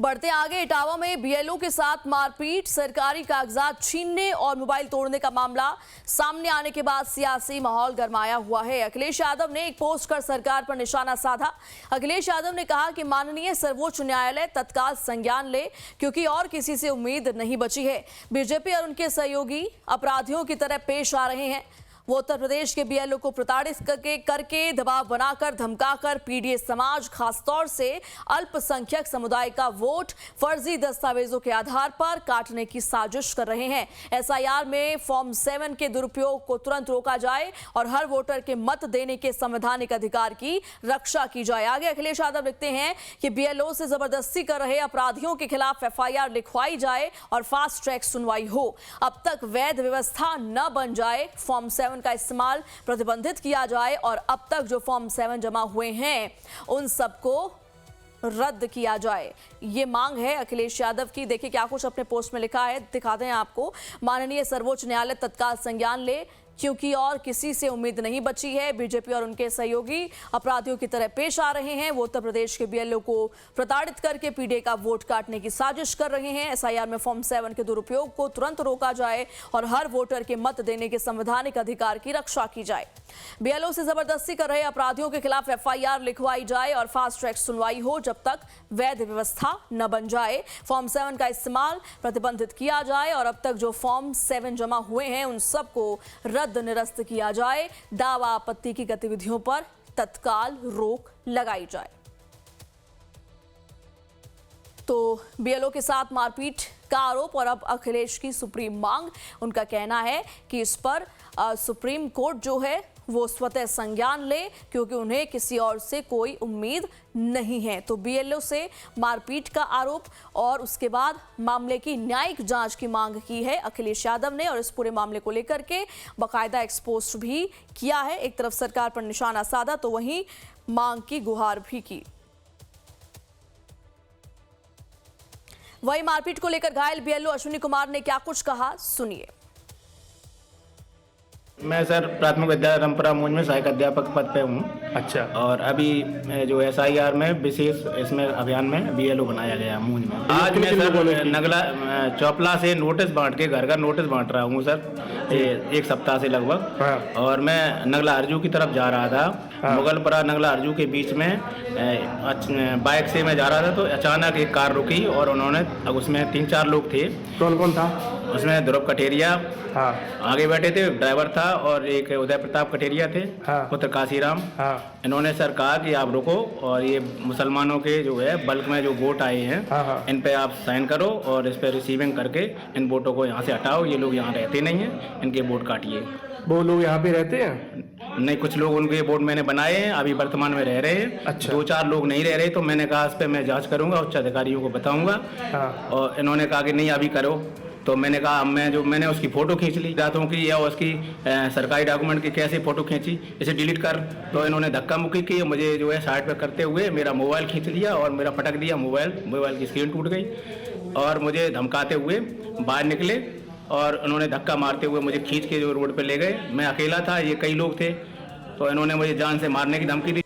बढ़ते आगे, इटावा में बीएलओ के साथ मारपीट, सरकारी कागजात छीनने और मोबाइल तोड़ने का मामला सामने आने के बाद सियासी माहौल गरमाया हुआ है। अखिलेश यादव ने एक पोस्ट कर सरकार पर निशाना साधा। अखिलेश यादव ने कहा कि माननीय सर्वोच्च न्यायालय तत्काल संज्ञान ले, क्योंकि और किसी से उम्मीद नहीं बची है। बीजेपी और उनके सहयोगी अपराधियों की तरह पेश आ रहे हैं। वो उत्तर प्रदेश के बीएलओ को प्रताड़ित करके दबाव बनाकर, धमकाकर पीडीए समाज, खासतौर से अल्पसंख्यक समुदाय का वोट फर्जी दस्तावेजों के आधार पर काटने की साजिश कर रहे हैं। एसआईआर में फॉर्म 7 के दुरुपयोग को तुरंत रोका जाए और हर वोटर के मत देने के संवैधानिक अधिकार की रक्षा की जाए। आगे अखिलेश यादव लिखते हैं कि बीएलओ से जबरदस्ती कर रहे अपराधियों के खिलाफ एफआईआर लिखवाई जाए और फास्ट ट्रैक सुनवाई हो। अब तक वैध व्यवस्था न बन जाए, फॉर्म 7 का इस्तेमाल प्रतिबंधित किया जाए और अब तक जो फॉर्म 7 जमा हुए हैं उन सबको रद्द किया जाए। ये मांग है अखिलेश यादव की। देखिए क्या कुछ अपने पोस्ट में लिखा है, दिखाते हैं आपको। माननीय सर्वोच्च न्यायालय तत्काल संज्ञान ले, क्योंकि और किसी से उम्मीद नहीं बची है। बीजेपी और उनके सहयोगी अपराधियों की तरह पेश आ रहे हैं। वो उत्तर प्रदेश के बीएलओ को प्रताड़ित करके पीडीए का वोट काटने की साजिश कर रहे हैं। एसआईआर में फॉर्म 7 के दुरुपयोग को तुरंत रोका जाए और हर वोटर के मत देने के संवैधानिक अधिकार की रक्षा की जाए। बीएलओ से जबरदस्ती कर रहे अपराधियों के खिलाफ एफआईआर लिखवाई जाए और फास्ट ट्रैक सुनवाई हो जब तक वैध व्यवस्था न बन जाए। फॉर्म 7 का इस्तेमाल प्रतिबंधित किया जाए और अब तक जो फॉर्म 7 जमा हुए हैं उन सबको रद्द निरस्त किया जाए। दावा आपत्ति की गतिविधियों पर तत्काल रोक लगाई जाए। तो बीएलओ के साथ मारपीट का आरोप और अब अखिलेश की सुप्रीम मांग। उनका कहना है कि इस पर सुप्रीम कोर्ट जो है वो स्वतः संज्ञान ले, क्योंकि उन्हें किसी और से कोई उम्मीद नहीं है। तो बीएलओ से मारपीट का आरोप और उसके बाद मामले की न्यायिक जांच की मांग की है अखिलेश यादव ने और इस पूरे मामले को लेकर के बाकायदा एक्सपोज भी किया है। एक तरफ सरकार पर निशाना साधा तो वहीं मांग की गुहार भी की। वहीं मारपीट को लेकर घायल बीएलओ अश्विनी कुमार ने क्या कुछ कहा, सुनिए। मैं सर प्राथमिक विद्यालय रामपुरा मूंज में सहायक अध्यापक पद पे हूँ। अच्छा। और अभी जो एसआईआर में विशेष इसमें अभियान में बीएलओ बनाया गया मूंज में। आज मैं सर नगला चौपला से नोटिस बांट के घर बांट रहा हूँ सर, एक सप्ताह से लगभग। हाँ। और मैं नगला अर्जू की तरफ जा रहा था। हाँ। मुगलपुरा नगला अर्जू के बीच में बाइक से मैं जा रहा था तो अचानक एक कार रुकी और उन्होंने, उसमें 3-4 लोग थे। कौन कौन था? उसमें ध्रुव कटेरिया, हाँ, आगे बैठे थे, ड्राइवर था और एक उदय प्रताप कटेरिया थे, हाँ, पुत्र काशीराम। हाँ। इन्होंने सर कहा कि आप रुको और ये मुसलमानों के जो है बल्क में जो वोट आए हैं, हाँ, हाँ, इन पे आप साइन करो और इस पे रिसीविंग करके इन वोटों को यहाँ से हटाओ। ये लोग यहाँ रहते नहीं हैं, इनके वोट काटिए। वो लोग यहाँ पे रहते हैं? नहीं, कुछ लोग उनके वोट मैंने बनाए हैं, अभी वर्तमान में रह रहे हैं। अच्छा। 2-4 लोग नहीं रह रहे, तो मैंने कहा इस पर मैं जाँच करूँगा, उच्च अधिकारियों को बताऊँगा। हाँ। और इन्होंने कहा कि नहीं अभी करो। तो मैंने कहा मैंने उसकी फ़ोटो खींच ली जातों की या उसकी सरकारी डॉक्यूमेंट की कैसे फ़ोटो खींची, इसे डिलीट कर। तो इन्होंने धक्का मुक्की की, मुझे जो है साइड पे करते हुए मेरा मोबाइल खींच लिया और मेरा पटक दिया। मोबाइल की स्क्रीन टूट गई और मुझे धमकाते हुए बाहर निकले और उन्होंने धक्का मारते हुए मुझे खींच के जो रोड पर ले गए। मैं अकेला था, ये कई लोग थे, तो इन्होंने मुझे जान से मारने की धमकी दी।